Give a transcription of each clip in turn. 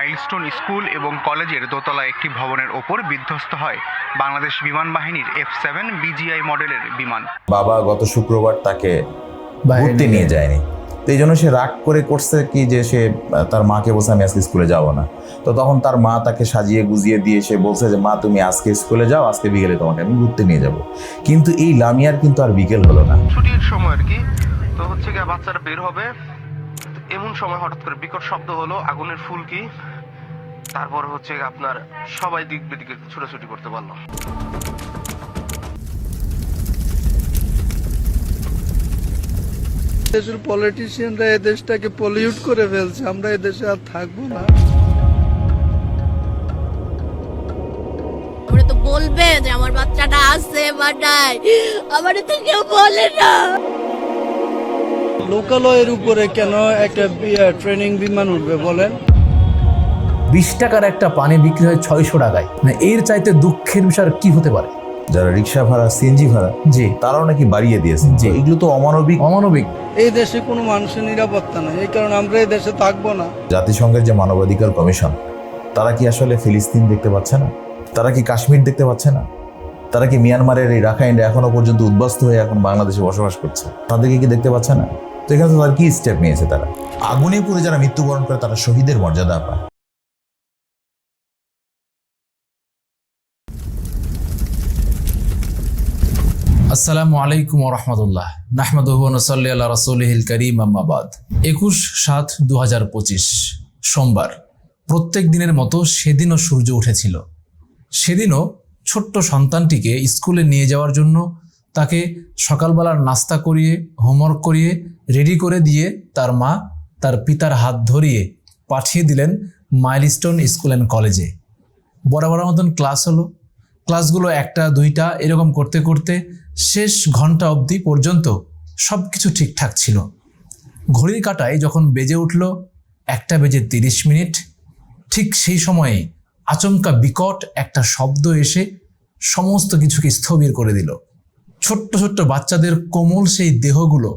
Milestone school এবং কলেজের দোতলা একটি ভবনের ওপর বিধ্বস্ত হয় বাংলাদেশ বিমান বাহিনীর F7 BGI মডেলের বিমান। বাবা গত শুক্রবার তাকে ঘুরতে নিয়ে যায়নি, তো এই জন্য সে রাগ করে করছে কি যে সে তার মাকে বলছে আমি আজকে স্কুলে যাব না। তো তখন তার মা তাকে সাজিয়ে গুজিয়ে দিয়ে সে বলছে যে মা তুমি আজকে স্কুলে যাও, আজকে বিকেলে তোমাকে আমি ঘুরতে নিয়ে যাব। কিন্তু এই লামিয়ার কিন্তু আর বিকেল হলো না, ছুটির সময় আর কি। তো হচ্ছে গিয়ে বাচ্চারা বের হবে, এমন সময় হঠাৎ করে বিকট শব্দ হলো, আগুনের ফুলকি। তারপর হচ্ছে আপনার সবাই দিক বেদিকে ছুটাছুটি করতে পারলো। দেশের পলিটিশিয়ানরা এই দেশটাকে পলিউট করে ফেলছে, আমরা এই দেশে আর থাকবো না। আমরা তো বলবে যে আমার বাচ্চাটা আছে বা নাই, আমার তো কেউ বলে না। লোকালয়ের উপরে কেন একটা ট্রেনিং বিমান উঠবে বলেন? 20 টাকার একটা পানি বিক্রি হয় 600 টাকায়। মানে এর চাইতে দুঃখের বিষয় আর কি হতে পারে? যারা রিক্সা ভাড়া সিএনজি ভাড়া জি তারাও নাকি বাড়িয়ে দিয়েছে। জি। এগুলো তো অমানবিক। এই দেশে কোনো মানুষের নিরাপত্তা নাই, এই কারণে আমরা এই দেশে থাকবো না। জাতিসংঘের যে মানবাধিকার কমিশন, তারা কি আসলে ফিলিস্তিন দেখতে পাচ্ছে না? তারা কি কাশ্মীর দেখতে পাচ্ছে না? তারা কি মিয়ানমারের এই রাখাইনরা এখনো পর্যন্ত উদ্বাস্ত হয়ে এখন বাংলাদেশে বসবাস করছে, তাদেরকে কি দেখতে পাচ্ছে না? তো এখানে তারা কি স্টেপ নিয়েছে? তারা আগুনে পুড়ে যারা মৃত্যুবরণ করে তারা শহীদের মর্যাদা পায়। আসসালামু আলাইকুম ওয়া রাহমাতুল্লাহ। নাহমাদুহু ওয়া নুসাল্লি আলা রাসূলিহিল কারীম, আম্মা বাদ। 21/7/2025 সোমবার। প্রত্যেক দিনের মতো সেদিনও সূর্য উঠেছিল। সেদিনও ছোট্ট সন্তানটিকে স্কুলে নিয়ে যাওয়ার জন্য তাকে সকালবেলার নাস্তা করিয়ে, হোমওয়ার্ক করিয়ে, রেডি করে দিয়ে তার মা তার পিতার হাত ধরিয়ে পাঠিয়ে দিলেন মাইলস্টোন স্কুল অ্যান্ড কলেজে। বরাবর মতন ক্লাস হলো। ক্লাসগুলো 1টা 2টা এরকম করতে করতে শেষ ঘন্টা অবধি পর্যন্ত সব কিছু ঠিকঠাক ছিল। ঘড়ির কাঁটায় যখন বেজে উঠল 1:30, ঠিক সেই সময়ে আচমকা বিকট একটা শব্দ এসে সমস্ত কিছুকে স্থবির করে দিল। ছোট্ট ছোট্ট বাচ্চাদের কোমল সেই দেহগুলো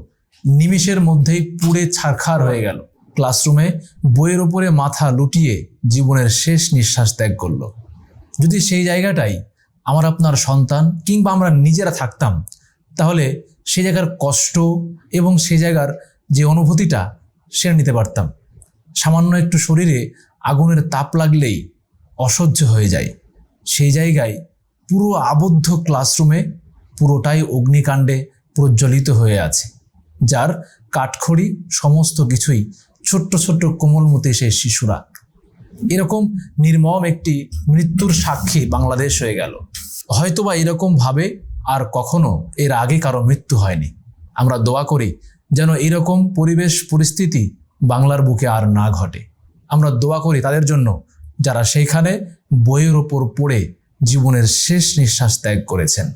নিমেষের মধ্যেই পুড়ে ছারখার হয়ে গেল। ক্লাসরুমে বইয়ের ওপরে মাথা লুটিয়ে জীবনের শেষ নিঃশ্বাস ত্যাগ করলো। যদি সেই জায়গাটাই আমার আপনার সন্তান কিংবা আমরা নিজেরা থাকতাম, তাহলে সেই জায়গার কষ্ট এবং সেই জায়গার যে অনুভূতিটা সেটা নিতে পারতাম। সামান্য একটু শরীরে আগুনের তাপ লাগলেই অসহ্য হয়ে যায়। সেই জায়গায় পুরো আবদ্ধ ক্লাসরুমে পুরোটাই অগ্নিকাণ্ডে প্রজ্বলিত হয়ে আছে, যার কাঠখড়ি সমস্ত কিছুই ছোট্ট ছোট্ট কোমলমতি সেই শিশুরা। এরকম নির্মম একটি মৃত্যুর সাক্ষী বাংলাদেশ হয়ে গেল। হয়তোবা এরকম ভাবে আর কখনো এর আগে কারো মৃত্যু হয়নি। আমরা দোয়া করি যেন এরকম পরিবেশ পরিস্থিতি বাংলার বুকে আর না ঘটে। আমরা দোয়া করি তাদের জন্য যারা সেইখানে বইয়ের ওপর পড়ে জীবনের শেষ নিঃশ্বাস ত্যাগ করেছেন।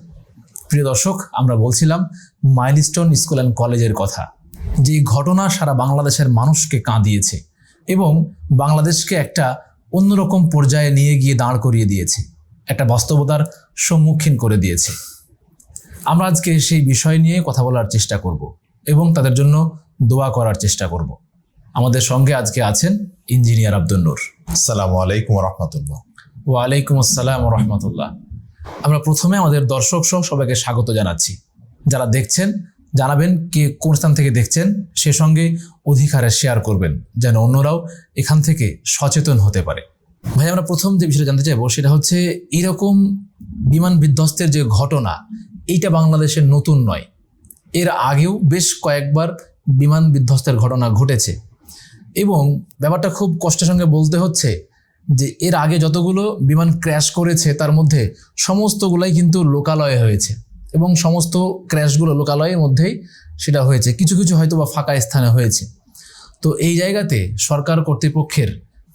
প্রিয় দর্শক, আমরা বলছিলাম মাইলস্টোন স্কুল অ্যান্ড কলেজের কথা, যে ঘটনা সারা বাংলাদেশের মানুষকে কাঁদিয়েছে এবং বাংলাদেশকে একটা অন্যরকম পর্যায়ে নিয়ে গিয়ে দাঁড় করিয়ে দিয়েছে, একটা বাস্তবতার সম্মুখীন করে দিয়েছে। আমরা আজকে সেই বিষয় নিয়ে কথা বলার চেষ্টা করব এবং তাদের জন্য দোয়া করার চেষ্টা করব। আমাদের সঙ্গে আজকে আছেন ইঞ্জিনিয়ার আব্দুল নূর। আসসালামু আলাইকুম ওয়া রাহমাতুল্লাহ। ওয়ালাইকুম আসসালাম ওয়া রাহমাতুল্লাহ। আমরা প্রথমে আমাদের দর্শক সহ সবাইকে স্বাগত জানাচ্ছি। যারা দেখছেন জানাবেন কে কোন স্থান থেকে দেখছেন, সে সঙ্গে অধিকারে শেয়ার করবেন যেন অন্যরাও এখান থেকে সচেতন হতে পারে। ভাই, আমরা প্রথম যে বিষয়টা জানতে চাইবো সেটা হচ্ছে এরকম বিমান বিধ্বস্তের যে ঘটনা, এইটা বাংলাদেশের নতুন নয়। এর আগেও বেশ কয়েকবার বিমান বিধ্বস্তের ঘটনা ঘটেছে এবং ব্যাপারটা খুব কষ্টের সঙ্গে বলতে হচ্ছে যে এর আগে যতগুলো বিমান ক্র্যাশ করেছে তার মধ্যে সমস্তগুলাই কিন্তু লোকালয়ে হয়েছে এবং সমস্ত ক্র্যাশগুলো লোকালয়ের মধ্যেই সেটা হয়েছে। কিছু কিছু হয়তো বা ফাঁকা স্থানে হয়েছে। তো এই জায়গাতে সরকার কর্তৃপক্ষের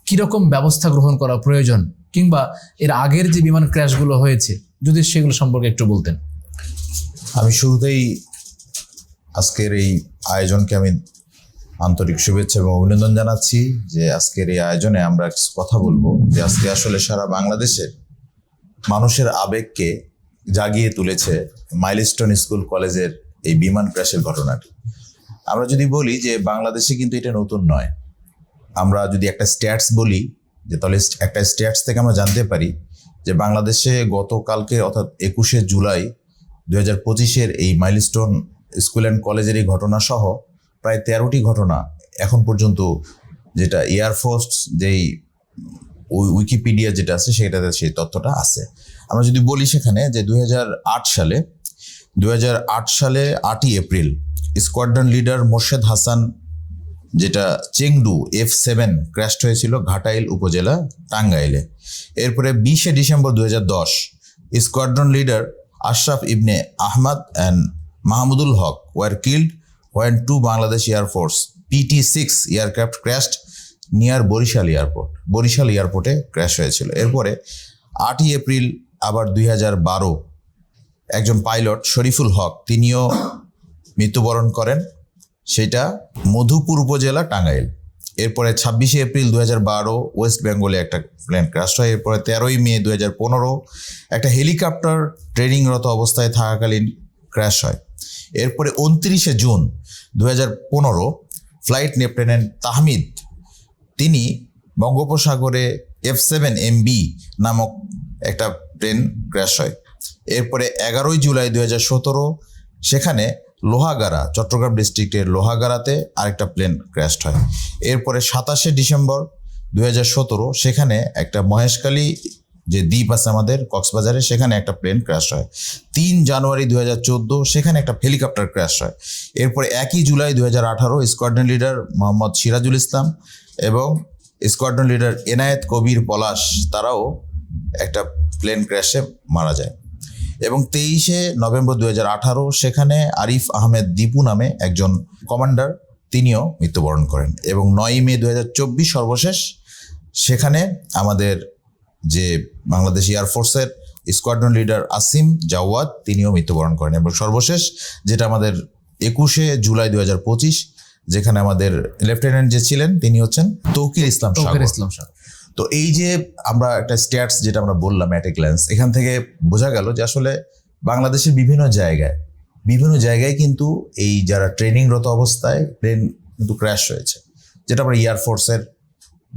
কীরকম ব্যবস্থা গ্রহণ করা প্রয়োজন, কিংবা এর আগের যে বিমান ক্র্যাশগুলো হয়েছে যদি সেগুলো সম্পর্কে একটু বলতেন। আমি শুরুতেই আজকের এই আয়োজনকে আমি আন্তরিক শুভেচ্ছা এবং অভিনন্দন জানাচ্ছি যে আজকের এই আয়োজনে আমরা কথা বলবো যে আজকে আসলে সারা বাংলাদেশের মানুষের আবেগকে জাগিয়ে তুলেছে মাইলস্টোন স্কুল কলেজের এই বিমান ক্র্যাশের ঘটনাটি। আমরা যদি বলি যে বাংলাদেশে কিন্তু এটা নতুন নয়, আমরা যদি একটা স্ট্যাটস বলি যে তাহলে একটা স্ট্যাটস থেকে আমরা জানতে পারি যে বাংলাদেশে গতকালকে অর্থাৎ 21শে জুলাই 2025-এর এই মাইলস্টোন স্কুল অ্যান্ড কলেজের এই ঘটনা সহ প্রায় 13টি ঘটনা এখন পর্যন্ত, যেটা এয়ারফোর্স যেই উইকিপিডিয়া যেটা আছে সেটাতে সেই তথ্যটা আছে। আমরা যদি বলি সেখানে যে 2008 সালে 8ই April squadron leader Morshed Hasan, যেটা চেংডু F7 ক্র্যাশ হয়েছিল ঘাটাইল উপজেলা টাঙ্গাইলে। এরপরে 20শে December 2010 squadron leader Ashraf Ibne Ahmad and Mahmudul Haque were killed when 2 Bangladesh Air Force PT-6 aircraft crashed near Barishal এয়ারপোর্টে ক্র্যাশ হয়েছিল। এরপরে 8ই এপ্রিল আবার 2012 একজন পাইলট শরীফুল হক তিনিও মৃত্যুবরণ করেন, সেটা মধুপুর উপজেলা টাঙ্গাইল। এরপরে 26শে এপ্রিল 2012 ওয়েস্ট বেঙ্গলে একটা প্লেন ক্র্যাশ হয়। এরপরে 13ই মে 2015 একটা হেলিকপ্টার ট্রেনিংরত অবস্থায় থাকাকালীন ক্র্যাশ হয়। এরপরে 29শে জুন 2015 ফ্লাইট লেফটেন্যান্ট তাহমিদ তিনি বঙ্গোপসাগরে F7MB নামক একটা প্লেন ক্র্যাশ হয়। এরপরে 11ই জুলাই 2017 সেখানে লোহাগাড়া, চট্টগ্রাম ডিস্ট্রিক্টের লোহাগাড়াতে আরেকটা প্লেন ক্র্যাশ হয়। এরপরে 27শে ডিসেম্বর 2017 সেখানে একটা মহেশখালী যে দ্বীপ আছে আমাদের কক্সবাজারে, সেখানে একটা প্লেন ক্র্যাশ হয়। 3 জানুয়ারি 2014 সেখানে একটা হেলিকপ্টার ক্র্যাশ হয়। এরপরে 1ই জুলাই 2018 স্কোয়াড্রন লিডার মোহাম্মদ সিরাজুল ইসলাম এবং স্কোয়াড্রন লিডার এনায়েত কবির পলাশ তারাও একটা প্লেন ক্র্যাশে মারা যায়। এবং 23শে নভেম্বর 2018 সেখানে আরিফ আহমেদ দীপু নামে একজন কমান্ডার তিনিও মৃত্যুবরণ করেন। এবং 9ই মে 2024 সর্বশেষ সেখানে আমাদের যে বাংলাদেশ এয়ারফোর্সের স্কোয়াড্রন লিডার আসিম জাওয়াদ তিনিও মৃত্যুবরণ করেন। এবং সর্বশেষ যেটা আমাদের 21শে জুলাই 2025 যেখানে আমাদের লেফটেন্যান্ট যে ছিলেন তিনি হচ্ছেন তৌকির ইসলাম সাগর। তো এই যে আমরা একটা স্ট্যাটস যেটা আমরা বললাম অ্যাট এ গ্ল্যান্স, এখান থেকে বোঝা গেল যে আসলে বাংলাদেশের বিভিন্ন জায়গায় কিন্তু এই যারা ট্রেনিংরত অবস্থায় প্লেন কিন্তু ক্র্যাশ হয়েছে, যেটা আমরা এয়ারফোর্সের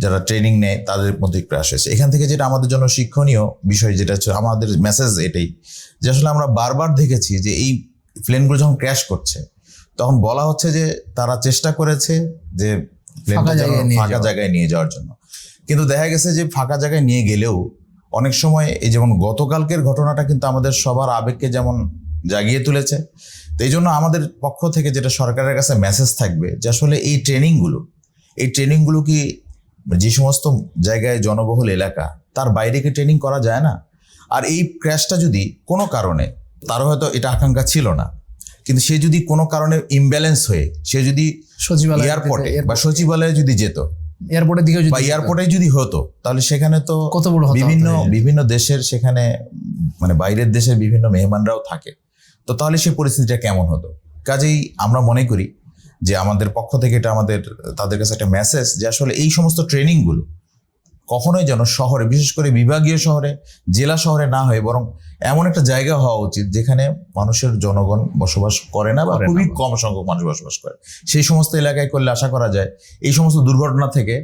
যারা ট্রেনিং নেয় তাদের মধ্যে ক্র্যাশ হয়েছে। এখান থেকে যেটা আমাদের জন্য শিক্ষণীয় বিষয় যেটা হচ্ছে আমাদের মেসেজ এটাই যে আসলে আমরা বারবার দেখেছি যে এই প্লেনগুলো যখন ক্র্যাশ করছে তখন বলা হচ্ছে যে তারা চেষ্টা করেছে যে প্লেনটা ফাঁকা জায়গায় নিয়ে যাওয়ার জন্য, কিন্তু দেখা গেছে যে ফাঁকা জায়গায় নিয়ে গেলেও অনেক সময় এই যেমন গতকালকের ঘটনাটা কিন্তু আমাদের সবার আবেগকে যেমন জাগিয়ে তুলেছে। তো এই জন্য আমাদের পক্ষ থেকে যেটা সরকারের কাছে মেসেজ থাকবে যে আসলে এই ট্রেনিংগুলো কি যে সমস্ত জায়গায় জনবহুল এলাকা তার বাইরে কি ট্রেনিং করা যায় না? আর এই ক্র্যাশটা যদি কোনো কারণে, তারও হয়তো এটা আকাঙ্ক্ষা ছিল না, কিন্তু সে যদি কোনো কারণে ইমব্যালেন্স হয়ে সে যদি এয়ারপোর্টে বা সচিবালয়ে যদি যেত, এয়ারপোর্টে যদি হতো, তাহলে সেখানে তো কত বড় বিভিন্ন দেশের সেখানে মানে বাইরের দেশের বিভিন্ন মেহমানরাও থাকে, তো তাহলে সেই পরিস্থিতিটা কেমন হতো? কাজেই আমরা মনে করি যে আমাদের পক্ষ থেকে এটা তাদের কাছে একটা মেসেজ যে আসলে এই সমস্ত ট্রেনিংগুলো কখনোই যেন শহরে, বিশেষ করে বিভাগীয় শহরে, জেলা শহরে না হয়ে বরং এমন একটা জায়গা হওয়া উচিত যেখানে মানুষের জনগণ বসবাস করে না বা খুবই কম সংখ্যক মানুষ বসবাস করে। সেই সমস্ত এলাকায় করলে আশা করা যায় এই সমস্ত দুর্ঘটনা থেকে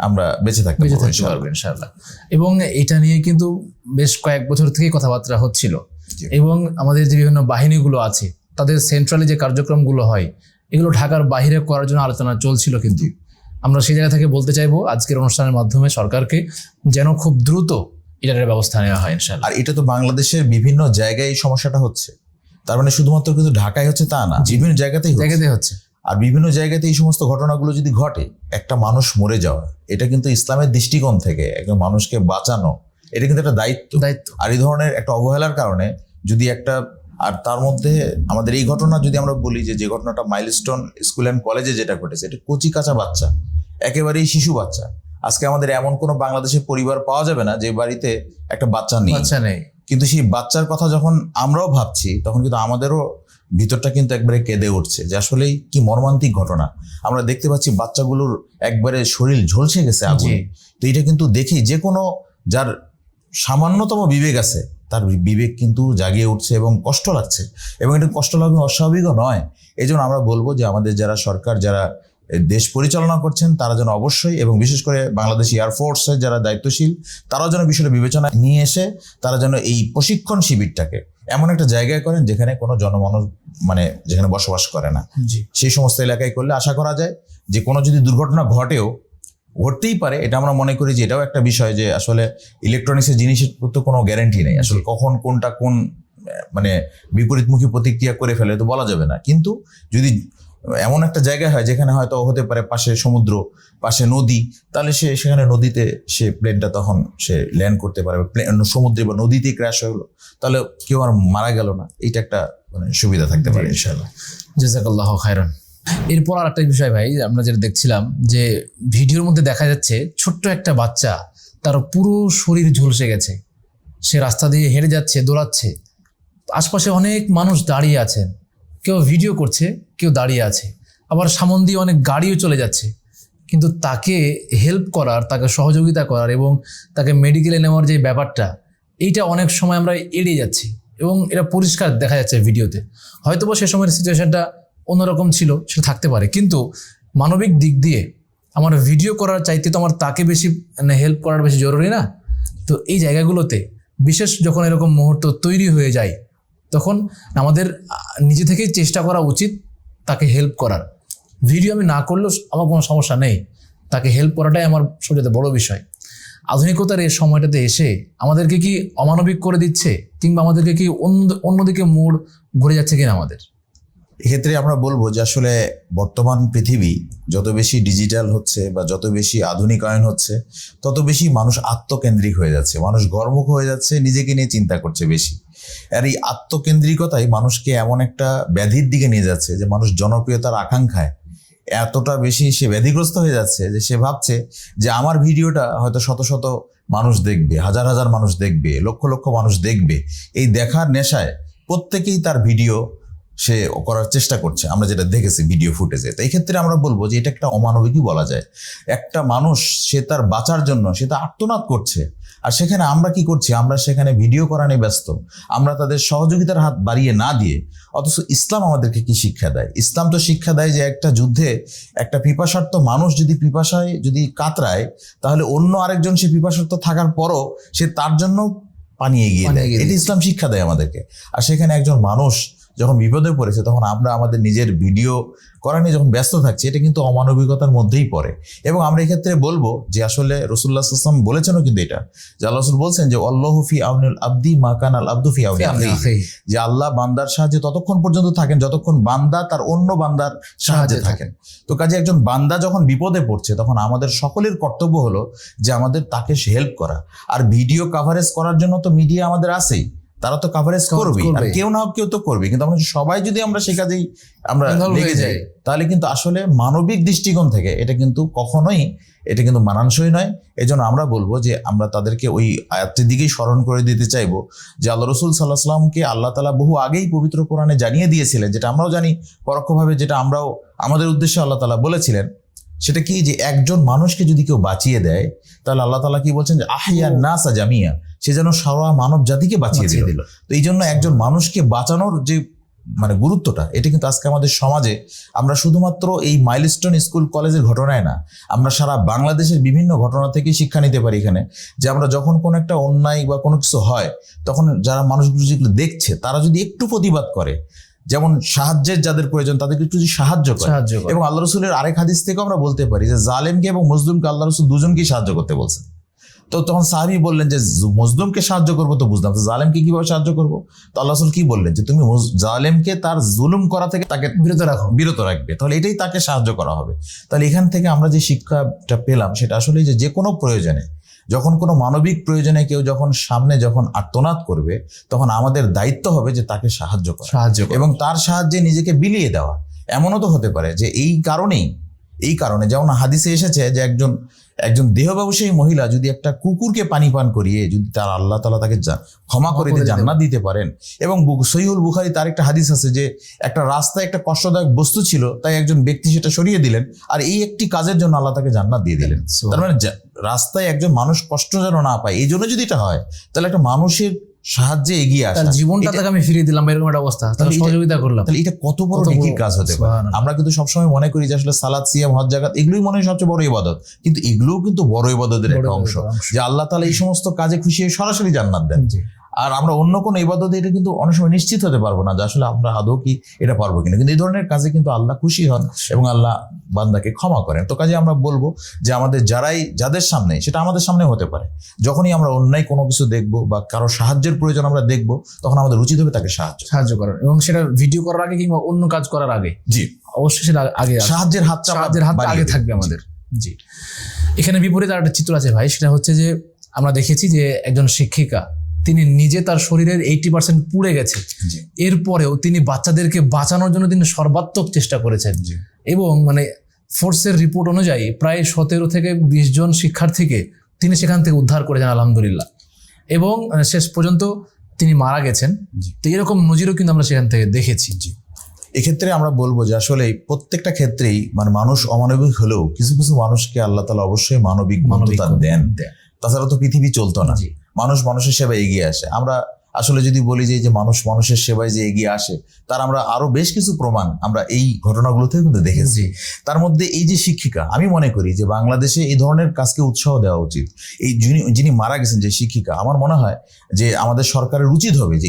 আমরা বেঁচে থাকতে পারবো ইনশাআল্লাহ। এবং এটা নিয়ে কিন্তু বেশ কয়েক বছর থেকে কথাবার্তা হচ্ছিল এবং আমাদের যে বিভিন্ন বাহিনীগুলো আছে তাদের সেন্ট্রালি যে কার্যক্রমগুলো হয় এগুলো ঢাকার বাইরে করার জন্য আলোচনা চলছিল। কিন্তু আমরা সেই জায়গা থেকে বলতে চাইবো আজকের অনুষ্ঠানের মাধ্যমে সরকারকে যেন খুব দ্রুত এটার ব্যবস্থা নেওয়া হয় ইনশাআল্লাহ। আর এটা তো বাংলাদেশের বিভিন্ন জায়গায় এই সমস্যাটা হচ্ছে, তার মানে শুধুমাত্র কিন্তু ঢাকায় হচ্ছে তা না, বিভিন্ন জায়গাতেই হচ্ছে। আর বিভিন্ন জায়গাতে এই সমস্ত ঘটনাগুলো যদি ঘটে, একটা মানুষ মরে যাওয়া, এটা কিন্তু ইসলামের দৃষ্টিকোণ থেকে একজন মানুষকে বাঁচানো এটা কিন্তু একটা দায়িত্ব। আর এই ধরনের একটা অবহেলার কারণে যদি একটা, আর তার মধ্যে আমাদের এই ঘটনা যদি আমরা বলি যে ঘটনাটা মাইলস্টোন স্কুল অ্যান্ড কলেজে যেটা ঘটেছে, এটা কচি কাঁচা বাচ্চা, একেবারেই শিশু বাচ্চা। আজকে আমাদের এমন কোনো বাংলাদেশের পরিবার পাওয়া যাবে না যে বাড়িতে একটা বাচ্চা নেই, কিন্তু সেই বাচ্চার কথা যখন আমরাও ভাবছি তখন কিন্তু আমাদেরও ভিতরটা কিন্তু একবারে কেঁদে উঠছে যে আসলেই কি মর্মান্তিক ঘটনা। আমরা দেখতে পাচ্ছি বাচ্চাগুলোর একবারে শরীর ঝলসে গেছে আগুনে। তো এটা কিন্তু দেখি যে কোনো যার সামান্যতম বিবেক আছে তার বিবেক কিন্তু জাগিয়ে উঠছে এবং কষ্ট লাগছে, এবং এটা কষ্ট লাগবে অস্বাভাবিকও নয়। এই জন্য আমরা বলবো যে আমাদের যারা সরকার, যারা দেশ পরিচালনা করছেন তারা যেন অবশ্যই, এবং বিশেষ করে বাংলাদেশ এয়ারফোর্সের যারা দায়িত্বশীল তারাও যেন বিষয়টা বিবেচনা নিয়ে এসে তারা যেন এই প্রশিক্ষণ শিবিরটাকে এমন একটা জায়গায় করেন যেখানে কোনো জনমানব মানে যেখানে বসবাস করে না, জি সেই সমস্ত এলাকায় করলে আশা করা যায় যে কোনো যদি দুর্ঘটনা ঘটতেই পারে, এটা আমরা মনে করি যে এটাও একটা বিষয় যে আসলে ইলেকট্রনিক্সের জিনিসের তো কোনো গ্যারান্টি নেই, আসলে কখন কোনটা কোন মানে বিপরীতমুখী প্রতিক্রিয়া করে ফেলে তো বলা যাবে না। কিন্তু যদি এমন একটা জায়গা হয় যেখানে হয়তো হতে পারে পাশে সমুদ্র, পাশে নদী, তাহলে সেখানে নদীতে সে প্লেনটা তখন সে ল্যান্ড করতে পারে, সমুদ্রে বা নদীতে ক্র্যাশ হলো, তাহলে কেউ আর মারা গেল না, এইটা একটা মানে সুবিধা থাকতে পারে ইনশাআল্লাহ। জাযাকাল্লাহু খায়রান। এরপর আর একটা বিষয় ভাই, আমরা যেটা দেখছিলাম যে ভিডিওর মধ্যে দেখা যাচ্ছে ছোট্ট একটা বাচ্চা, তার পুরো শরীর ঝলসে গেছে, সে রাস্তা দিয়ে হেঁটে যাচ্ছে, দৌড়াচ্ছে, আশপাশে অনেক মানুষ দাঁড়িয়ে আছেন, কেউ ভিডিও করছে, কেউ দাঁড়িয়ে আছে, আবার সামন দিয়ে অনেক গাড়িও চলে যাচ্ছে, কিন্তু তাকে হেল্প করার, তাকে সহযোগিতা করার এবং তাকে মেডিকেলে নেওয়ার যে ব্যাপারটা, এইটা অনেক সময় আমরা এড়িয়ে যাচ্ছি এবং এটা পরিষ্কার দেখা যাচ্ছে ভিডিওতে। হয়তোবা সে সময়ের সিচুয়েশনটা অন্যরকম ছিল, সেটা থাকতে পারে, কিন্তু মানবিক দিক দিয়ে আমার ভিডিও করার চাইতে তো আমার তাকে বেশি হেল্প করার বেশি জরুরি না? তো এই জায়গাগুলোতে বিশেষ যখন এরকম মুহূর্ত তৈরি হয়ে যায়, তখন আমাদের নিজে থেকেই চেষ্টা করা উচিত তাকে হেল্প করার। ভিডিও আমি না করলেও আমার কোনো সমস্যা নেই, তাকে হেল্প করাটাই আমার সবচেয়ে বড় বিষয়। আধুনিকতার এই সময়টাতে এসে আমাদেরকে কি অমানবিক করে দিচ্ছে, কিংবা আমাদেরকে কি অন্যদিকে মোড় ঘুরে যাচ্ছে কিনা আমাদের? এক্ষেত্রে আমরা বলবো যে আসলে বর্তমান পৃথিবী যত বেশি ডিজিটাল হচ্ছে বা যত বেশি আধুনিকায়ন হচ্ছে, তত বেশি মানুষ আত্মকেন্দ্রিক হয়ে যাচ্ছে, মানুষ গর্মুখ হয়ে যাচ্ছে, নিজেকে নিয়ে চিন্তা করছে বেশি। আর এই আত্মকেন্দ্রিকতাই মানুষকে এমন একটা ব্যাধির দিকে নিয়ে যাচ্ছে যে মানুষ জনপ্রিয়তার আকাঙ্ক্ষায় এতটা বেশি সে ব্যাধিগ্রস্ত হয়ে যাচ্ছে যে সে ভাবছে যে আমার ভিডিওটা হয়তো শত শত মানুষ দেখবে, হাজার হাজার মানুষ দেখবে, লক্ষ লক্ষ মানুষ দেখবে। এই দেখার নেশায় প্রত্যেকেই তার ভিডিও সে করার চেষ্টা করছে, আমরা যেটা দেখেছি ভিডিও ফুটেজে। তো এই ক্ষেত্রে আমরা বলবো যে এটা একটা অমানবিকই বলা যায়। একটা মানুষ সে তার বাঁচার জন্য সে তো আর্তনাদ করছে, আর সেখানে আমরা কি করছি, আমরা সেখানে ভিডিও করা নিয়ে ব্যস্ত, আমরা তাদের সহযোগিতার হাত বাড়িয়ে না দিয়ে। অথচ ইসলাম আমাদেরকে কি শিক্ষা দেয়? ইসলাম তো শিক্ষা দেয় যে একটা যুদ্ধে একটা পিপাসার্ত মানুষ যদি পিপাসায় যদি কাতরায়, তাহলে অন্য আরেকজন সে পিপাসার্ত থাকার পরও সে তার জন্য পানি এগিয়ে দেয়। এটি ইসলাম শিক্ষা দেয় আমাদেরকে। আর সেখানে একজন মানুষ যখন বিপদে পড়েছে, তখন আমরা আমাদের নিজের ভিডিও করা নিয়ে যখন ব্যস্ত থাকছি, এটা কিন্তু অমানবিকতার মধ্যেই পড়ে। এবং আমরা এক্ষেত্রে বলবো যে আসলে রাসূলুল্লাহ সাল্লাল্লাহু আলাইহি ওয়াসাল্লাম বলেছেনও কিন্তু এটা, যে আল্লাহ রাসূল বলছেন যে আল্লাহু ফি আউনিল আবদি মা কানাল আবদু ফি আউনি আখিহি, যে আল্লাহ বান্দার সাহায্যে ততক্ষণ পর্যন্ত থাকেন যতক্ষণ বান্দা তার অন্য বান্দার সাহায্যে থাকেন। তো কাজে একজন বান্দা যখন বিপদে পড়ছে, তখন আমাদের সকলের কর্তব্য হলো যে আমাদের তাকে হেল্প করা। আর ভিডিও কাভারেজ করার জন্য তো মিডিয়া আমাদের আছেই, তারা তো কাভারেজ করবে, আর কেউ না কেউ তো করবে। কিন্তু আমরা সবাই যদি আমরা সে কাজেই আমরা লেগে যাই, তাহলে কিন্তু আসলে মানবিক দৃষ্টিকোণ থেকে এটা কিন্তু কখনোই এটা কিন্তু মানানসই নয়। এই জন্য আমরা বলবো যে আমরা তাদেরকে ওই আয়াতটির দিকেই স্মরণ করে দিতে চাইবো যে আল্লাহ রসুল সাল্লাল্লাহু আলাইহি ওয়াসাল্লামকে আল্লাহ তাআলা বহু আগেই পবিত্র কোরআনে জানিয়ে দিয়েছিলেন, যেটা আমরাও জানি পরোক্ষভাবে, যেটা আমরাও আমাদের উদ্দেশ্যে আল্লাহ তাআলা বলেছিলেন। সেটা কি, যে একজন মানুষকে যদি কেউ বাঁচিয়ে দেয়, তাহলে আল্লাহ তাআলা কি বলছেন, যে আহইয়া নাসা জামিয়া, সে যেন সারা মানব জাতিকে বাঁচিয়ে দিল। তো এই জন্য একজন মানুষকে বাঁচানোর যে মানে গুরুত্বটা, এটা কিন্তু আজকে আমাদের সমাজে আমরা শুধুমাত্র এই মাইলস্টোন স্কুল কলেজের ঘটনায় না, আমরা সারা বাংলাদেশের বিভিন্ন ঘটনা থেকে শিক্ষা নিতে পারি এখানে। যে আমরা যখন কোনো একটা অন্যায় বা কোনো কিছু হয়, তখন যারা মানুষগুলো যেগুলো দেখছে, তারা যদি একটু প্রতিবাদ করে, যেমন সাহায্যের যাদের প্রয়োজন তাদেরকে একটু যদি সাহায্য করে। এবং আল্লাহ রসুলের আরেক হাদিস থেকেও আমরা বলতে পারি যে জালেমকে এবং মজলুমকে আল্লাহ রসুল দুজনকেই সাহায্য করতে বলছেন। তো তখন সাহাবী বললেন যে মজলুমকে সাহায্য করবো তো বুঝলাম, তো জালেমকে কিভাবে সাহায্য করবো? তো আল্লাহ রাসূল কি বললেন, যে তুমি জালেমকে তার জুলুম করা থেকে তাকে বিরত রাখবে, তাহলে এটাই তাকে সাহায্য করা হবে। তাহলে এখান থেকে আমরা যে শিক্ষাটা পেলাম, সেটা আসলে যে কোনো প্রয়োজনে, যখন কোনো মানবিক প্রয়োজনে কেউ যখন সামনে যখন আর্তনাদ করবে, তখন আমাদের দায়িত্ব হবে যে তাকে সাহায্য করা এবং তার সাহায্যে নিজেকে বিলিয়ে দেওয়া। এমনও তো হতে পারে যে এই কারণে যেমন হাদিসে এসেছে যে একজন দেহ ব্যবসায়ী মহিলা যদি একটা কুকুরকে পানি পান করিয়ে যদি তার আল্লাহ তাআলা তাকে ক্ষমা করে দিয়ে জান্নাত দিতে পারেন। এবং সহিহুল বুখারী তার একটা হাদিস আছে যে একটা রাস্তায় একটা কষ্টদায়ক বস্তু ছিল, তাই একজন ব্যক্তি সেটা সরিয়ে দিলেন, আর এই একটি কাজের জন্য আল্লাহ তাকে জান্নাত দিয়ে দিলেন। তার মানে রাস্তায় একজন মানুষ কষ্ট যেন না পায়, এই জন্য যদি এটা হয়, তাহলে একটা মানুষের সাহায্যে এগিয়ে আসা, তার জীবনটা এটা- তাকে আমি ফিরিয়ে দিলাম বা এরকম একটা অবস্থা, তাহলে তাহলে এটা- সহযোগিতা করলাম। তাহলে এটা কত বড় কত বড়- নেকির কাজ হতে পারে। সুবহানাল্লাহ। আমরা কিন্তু সবসময় মনে করি যে আসলে সালাত, সিয়াম, হজ, যাকাত এগুলোই মনে হয় সবচেয়ে বড় ইবাদত, কিন্তু এগুলোও কিন্তু বড় ইবাদতের একটা বড় অংশ, অংশ। যে আল্লাহ তাআলা এই সমস্ত কাজে খুশি হয়ে সরাসরি জান্নাত দেন। জি। আর আমরা অন্য কোনো ইবাদতে এটা কিন্তু অনেক সময় নিশ্চিত হতে পারবো না যে আসলে আমরা আদৌ কি এটা পারবো কিনা, কিন্তু এই ধরনের কাজে কিন্তু আল্লাহ খুশি হন এবং আল্লাহ বান্দাকে ক্ষমা করেন। তো কাজে আমরা বলবো যে আমাদের যাদের সামনে, সেটা আমাদের সামনে হতে পারে, যখনই আমরা অন্যায় কোনো কিছু দেখবো বা কারো সাহায্যের প্রয়োজন আমরা দেখবো, তখন আমাদের উচিত হবে তাকে সাহায্য করার, এবং সেটা ভিডিও করার আগে কিংবা অন্য কাজ করার আগে জি অবশ্যই সেটা আগে আসবে। সাহায্যের হাতটা আমরা সাহায্যের হাত বাড়িয়ে আগে দিই। থাকবে আমাদের। জি। এখানে বিপরীত আর একটা চিত্র আছে ভাই, সেটা হচ্ছে যে আমরা দেখেছি যে একজন শিক্ষিকা, তিনি নিজে তার শরীরের 80% পুড়ে গেছে, জি। এরপরেও তিনি বাচ্চাদেরকে বাঁচানোর জন্য তিনি সর্বাত্মক চেষ্টা করেছেন। জি। এবং মানে ফোর্সের রিপোর্ট অনুযায়ী প্রায় 17 থেকে 20 জন শিক্ষার্থীকে তিনি সেখান থেকে উদ্ধার করেছেন আলহামদুলিল্লাহ, এবং শেষ পর্যন্ত তিনি মারা গেছেন। জি। তো এরকম নজিরও কিন্তু আমরা সেখান থেকে দেখেছি। এক্ষেত্রে আমরা বলবো যে আসলে প্রত্যেকটা ক্ষেত্রেই মানে মানুষ অমানবিক হলেও কিছু কিছু মানুষকে আল্লাহ তাআলা অবশ্যই মানবিক মানবতা দেন, তাছাড়া তো পৃথিবী চলতো না। জি। মানুষ মানুষের সেবায় এগিয়ে আসে। আমরা আসলে যদি বলি যে এই যে মানুষ মানুষের সেবায় যে এগিয়ে আসে, তার আমরা আরো বেশ কিছু প্রমাণ আমরা এই ঘটনাগুলোতেও কিন্তু দেখেছি। জি। তার মধ্যে এই যে শিক্ষিকা, আমি মনে করি যে বাংলাদেশে এই ধরনের কাজকে উৎসাহ দেওয়া উচিত। এই যিনি মারা গেছেন যে শিক্ষিকা, আমার মনে হয় যে আমাদের সরকারের উচিত হবে যে